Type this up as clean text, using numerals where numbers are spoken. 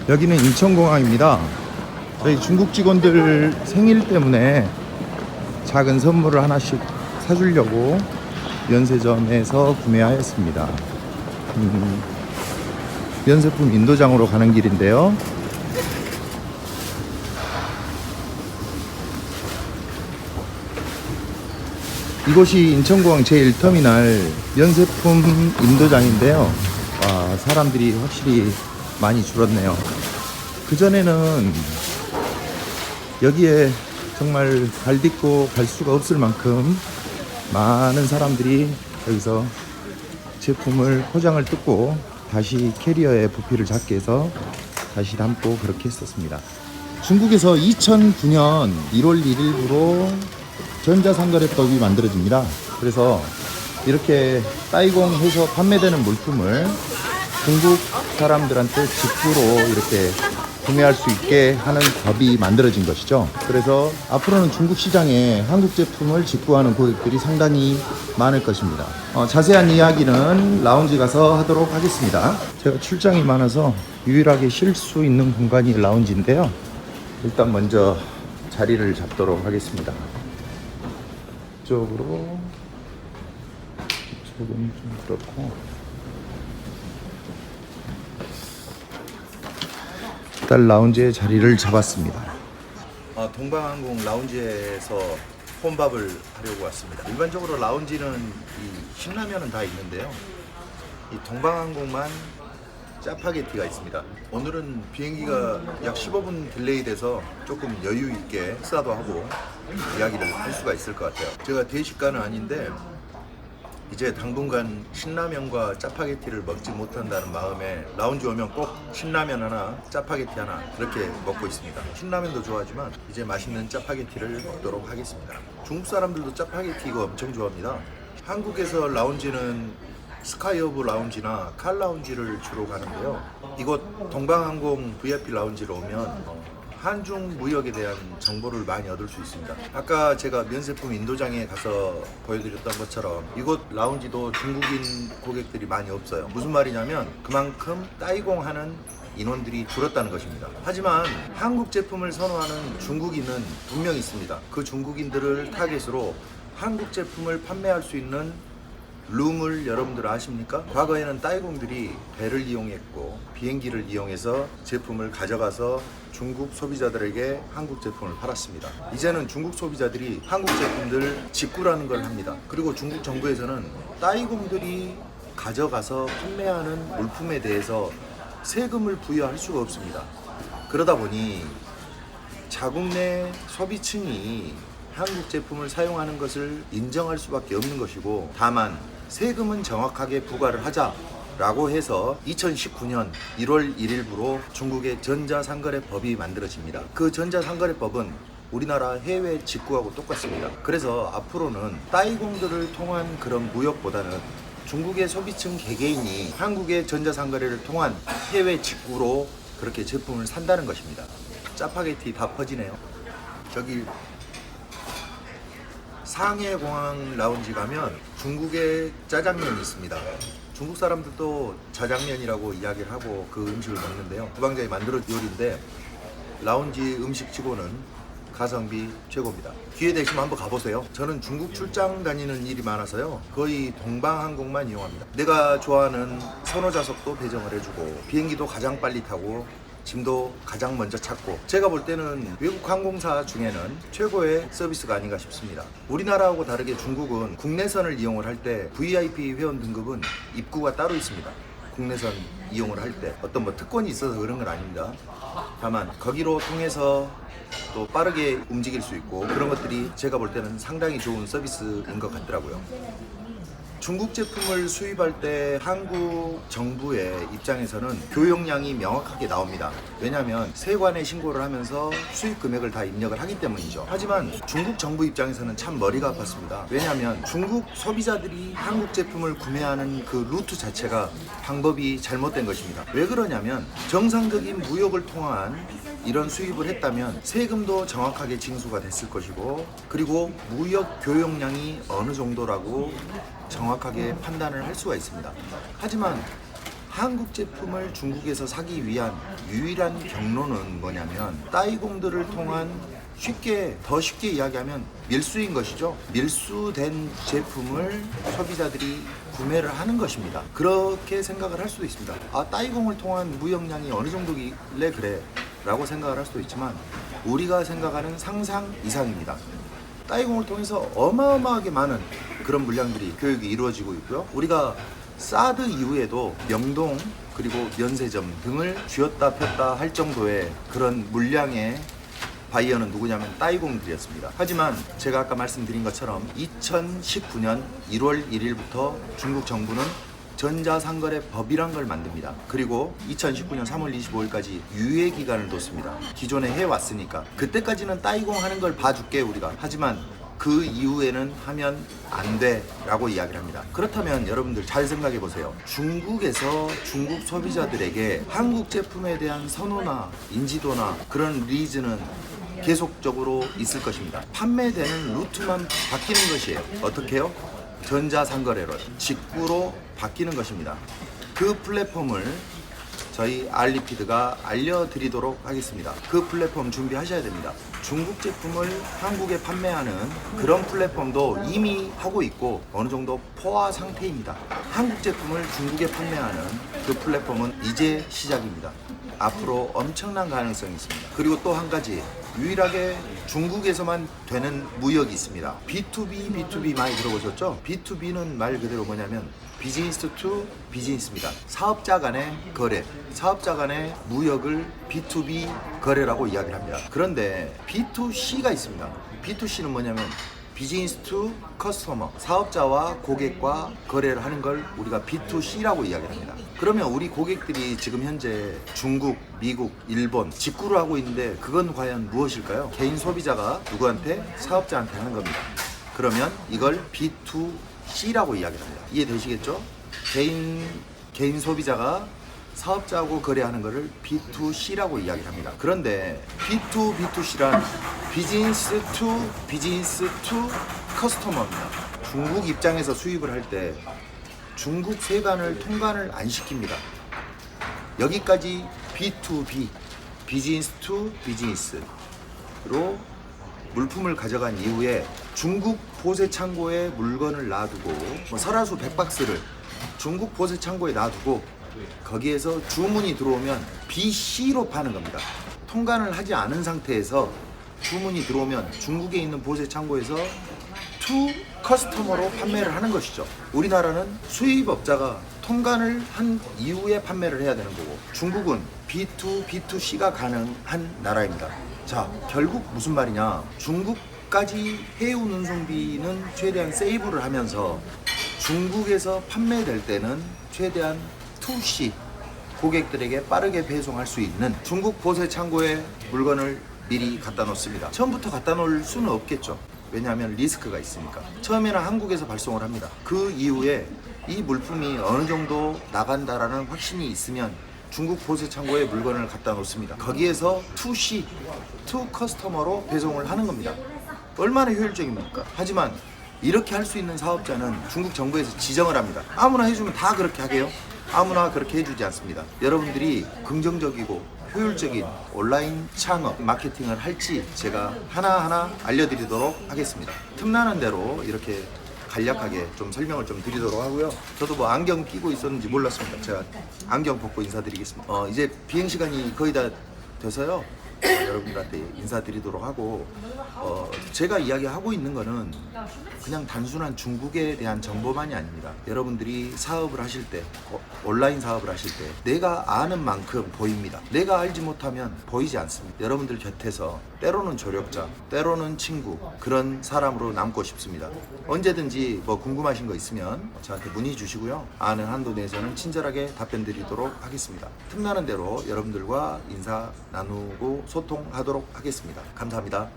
여기는 인천공항입니다. 저희 중국 직원들 생일 때문에 작은 선물을 하나씩 사주려고 면세점에서 구매하였습니다. 면세품 인도장으로 가는 길인데요. 이곳이 인천공항 제1터미널 면세품 인도장인데요. 사람들이 확실히 많이 줄었네요. 그전에는 여기에 정말 발 딛고 갈 수가 없을 만큼 많은 사람들이 여기서 제품을 포장을 뜯고 다시 캐리어에 부피를 작게 해서 다시 담고 그렇게 했었습니다. 중국에서 2009년 1월 1일부로 전자상거래법이 만들어집니다. 그래서 이렇게 따이공해서 판매되는 물품을 중국 사람들한테 직구로 이렇게 구매할 수 있게 하는 법이 만들어진 것이죠. 그래서 앞으로는 중국 시장에 한국 제품을 직구하는 고객들이 상당히 많을 것입니다. 자세한 이야기는 라운지 가서 하도록 하겠습니다. 제가 출장이 많아서 유일하게 쉴 수 있는 공간이 라운지인데요. 일단 먼저 자리를 잡도록 하겠습니다. 이쪽으로, 이쪽은 좀 그렇고, 일단 라운지에 자리를 잡았습니다. 동방항공 라운지에서 혼밥을 하려고 왔습니다. 일반적으로 라운지는 이 신라면은 다 있는데요. 이 동방항공만 짜파게티가 있습니다. 오늘은 비행기가 약 15분 딜레이 돼서 조금 여유 있게 식사도 하고 이야기를 할 수가 있을 것 같아요. 제가 대식가는 아닌데 이제 당분간 신라면과 짜파게티를 먹지 못한다는 마음에 라운지 오면 꼭 신라면 하나, 짜파게티 하나 그렇게 먹고 있습니다. 신라면도 좋아하지만 이제 맛있는 짜파게티를 먹도록 하겠습니다. 중국 사람들도 짜파게티 이거 엄청 좋아합니다. 한국에서 라운지는 스카이허브 라운지나 칼 라운지를 주로 가는데요. 이곳 동방항공 VIP 라운지로 오면 한중 무역에 대한 정보를 많이 얻을 수 있습니다. 아까 제가 면세품 인도장에 가서 보여드렸던 것처럼 이곳 라운지도 중국인 고객들이 많이 없어요. 무슨 말이냐면 그만큼 따이공하는 인원들이 줄었다는 것입니다. 하지만 한국 제품을 선호하는 중국인은 분명히 있습니다. 그 중국인들을 타겟으로 한국 제품을 판매할 수 있는 룸을 여러분들 아십니까? 과거에는 따이공들이 배를 이용했고 비행기를 이용해서 제품을 가져가서 중국 소비자들에게 한국 제품을 팔았습니다. 이제는 중국 소비자들이 한국 제품들 직구라는 걸 합니다. 그리고 중국 정부에서는 따이공들이 가져가서 판매하는 물품에 대해서 세금을 부여할 수가 없습니다. 그러다 보니 자국 내 소비층이 한국 제품을 사용하는 것을 인정할 수밖에 없는 것이고, 다만 세금은 정확하게 부과를 하자라고 해서 2019년 1월 1일부로 중국의 전자상거래법이 만들어집니다. 그 전자상거래법은 우리나라 해외 직구하고 똑같습니다. 그래서 앞으로는 따이공들을 통한 그런 무역보다는 중국의 소비층 개개인이 한국의 전자상거래를 통한 해외 직구로 그렇게 제품을 산다는 것입니다. 짜파게티 다 퍼지네요. 저기 상해공항 라운지 가면 중국의 짜장면이 있습니다. 중국 사람들도 자장면이라고 이야기를 하고 그 음식을 먹는데요. 주방장이 만들어준 요리인데 라운지 음식치고는 가성비 최고입니다. 기회 되시면 한번 가보세요. 저는 중국 출장 다니는 일이 많아서요. 거의 동방항공만 이용합니다. 내가 좋아하는 선호좌석도 배정을 해주고 비행기도 가장 빨리 타고 짐도 가장 먼저 찾고, 제가 볼 때는 외국 항공사 중에는 최고의 서비스가 아닌가 싶습니다. 우리나라하고 다르게 중국은 국내선을 이용을 할 때 VIP 회원 등급은 입구가 따로 있습니다. 국내선 이용을 할 때 어떤 특권이 있어서 그런 건 아닙니다. 다만 거기로 통해서 또 빠르게 움직일 수 있고 그런 것들이 제가 볼 때는 상당히 좋은 서비스인 것 같더라고요. 중국 제품을 수입할 때 한국 정부의 입장에서는 교역량이 명확하게 나옵니다. 왜냐하면 세관에 신고를 하면서 수입 금액을 다 입력을 하기 때문이죠. 하지만 중국 정부 입장에서는 참 머리가 아팠습니다. 왜냐하면 중국 소비자들이 한국 제품을 구매하는 그 루트 자체가 방법이 잘못된 것입니다. 왜 그러냐면 정상적인 무역을 통한 이런 수입을 했다면 세금도 정확하게 징수가 됐을 것이고, 그리고 무역 교역량이 어느 정도라고 정확하게 판단을 할 수가 있습니다. 하지만 한국 제품을 중국에서 사기 위한 유일한 경로는 뭐냐면 따이공들을 통한 더 쉽게 이야기하면 밀수인 것이죠. 밀수된 제품을 소비자들이 구매를 하는 것입니다. 그렇게 생각을 할 수도 있습니다. 따이공을 통한 무역량이 어느 정도길래 그래 라고 생각을 할 수도 있지만 우리가 생각하는 상상 이상입니다. 따이공을 통해서 어마어마하게 많은 그런 물량들이 교육이 이루어지고 있고요. 우리가 사드 이후에도 명동 그리고 면세점 등을 쥐었다 폈다 할 정도의 그런 물량의 바이어는 누구냐면 따이공들이었습니다. 하지만 제가 아까 말씀드린 것처럼 2019년 1월 1일부터 중국 정부는 전자상거래법이란 걸 만듭니다. 그리고 2019년 3월 25일까지 유예 기간을 뒀습니다. 기존에 해왔으니까 그때까지는 따이공 하는 걸 봐줄게 우리가. 하지만 그 이후에는 하면 안 돼 라고 이야기를 합니다. 그렇다면 여러분들 잘 생각해 보세요. 중국에서 중국 소비자들에게 한국 제품에 대한 선호나 인지도나 그런 리즈는 계속적으로 있을 것입니다. 판매되는 루트만 바뀌는 것이에요. 어떻게 해요? 전자상거래로 직구로 바뀌는 것입니다. 그 플랫폼을 저희 알리피드가 알려드리도록 하겠습니다. 그 플랫폼 준비하셔야 됩니다. 중국 제품을 한국에 판매하는 그런 플랫폼도 이미 하고 있고 어느 정도 포화 상태입니다. 한국 제품을 중국에 판매하는 그 플랫폼은 이제 시작입니다. 앞으로 엄청난 가능성이 있습니다. 그리고 또 한 가지 유일하게 중국에서만 되는 무역이 있습니다. B2B, B2B 많이 들어보셨죠? B2B는 말 그대로 뭐냐면 비즈니스 투 비즈니스입니다. 사업자 간의 거래, 사업자 간의 무역을 B2B 거래라고 이야기를 합니다. 그런데 B2C가 있습니다. B2C는 뭐냐면 비즈니스 투 커스터머, 사업자와 고객과 거래를 하는 걸 우리가 B2C라고 이야기를 합니다. 그러면 우리 고객들이 지금 현재 중국, 미국, 일본 직구를 하고 있는데 그건 과연 무엇일까요? 개인 소비자가 누구한테? 사업자한테 하는 겁니다. 그러면 이걸 B2C라고 이야기를 합니다. 이해되시겠죠? 개인 소비자가 사업자하고 거래하는 것을 B2C라고 이야기를 합니다. 그런데 B2B2C란 비즈니스 투 커스터머입니다. 중국 입장에서 수입을 할 때 중국 세관을 통관을 안 시킵니다. 여기까지 B2B, 비즈니스 투 비즈니스로 물품을 가져간 이후에 중국 보세 창고에 물건을 놔두고 설화수 100박스를 중국 보세 창고에 놔두고 거기에서 주문이 들어오면 BC로 파는 겁니다. 통관을 하지 않은 상태에서 주문이 들어오면 중국에 있는 보세 창고에서 투 커스터머로 판매를 하는 것이죠. 우리나라는 수입업자가 통관을 한 이후에 판매를 해야 되는 거고 중국은 B2, B2C가 가능한 나라입니다. 자, 결국 무슨 말이냐? 중국까지 해운 운송비는 최대한 세이브를 하면서 중국에서 판매될 때는 최대한 2C 고객들에게 빠르게 배송할 수 있는 중국 보세 창고에 물건을 미리 갖다 놓습니다. 처음부터 갖다 놓을 수는 없겠죠. 왜냐하면 리스크가 있으니까. 처음에는 한국에서 발송을 합니다. 그 이후에 이 물품이 어느 정도 나간다라는 확신이 있으면 중국 보세 창고에 물건을 갖다 놓습니다. 거기에서 2C, 투 커스터머로 배송을 하는 겁니다. 얼마나 효율적입니까? 하지만 이렇게 할 수 있는 사업자는 중국 정부에서 지정을 합니다. 아무나 해주면 다 그렇게 하게요? 아무나 그렇게 해주지 않습니다. 여러분들이 긍정적이고 효율적인 온라인 창업 마케팅을 할지 제가 하나하나 알려드리도록 하겠습니다. 틈나는 대로 이렇게 간략하게 좀 설명을 좀 드리도록 하고요. 저도 뭐 안경 끼고 있었는지 몰랐습니다. 제가 안경 벗고 인사드리겠습니다. 이제 비행 시간이 거의 다 돼서요. 여러분들한테 인사드리도록 하고 제가 이야기하고 있는 거는 그냥 단순한 중국에 대한 정보만이 아닙니다. 여러분들이 사업을 하실 때 온라인 사업을 하실 때 내가 아는 만큼 보입니다. 내가 알지 못하면 보이지 않습니다. 여러분들 곁에서 때로는 조력자, 때로는 친구 그런 사람으로 남고 싶습니다. 언제든지 뭐 궁금하신 거 있으면 저한테 문의 주시고요. 아는 한도 내에서는 친절하게 답변 드리도록 하겠습니다. 틈나는 대로 여러분들과 인사 나누고 소통하도록 하겠습니다. 감사합니다.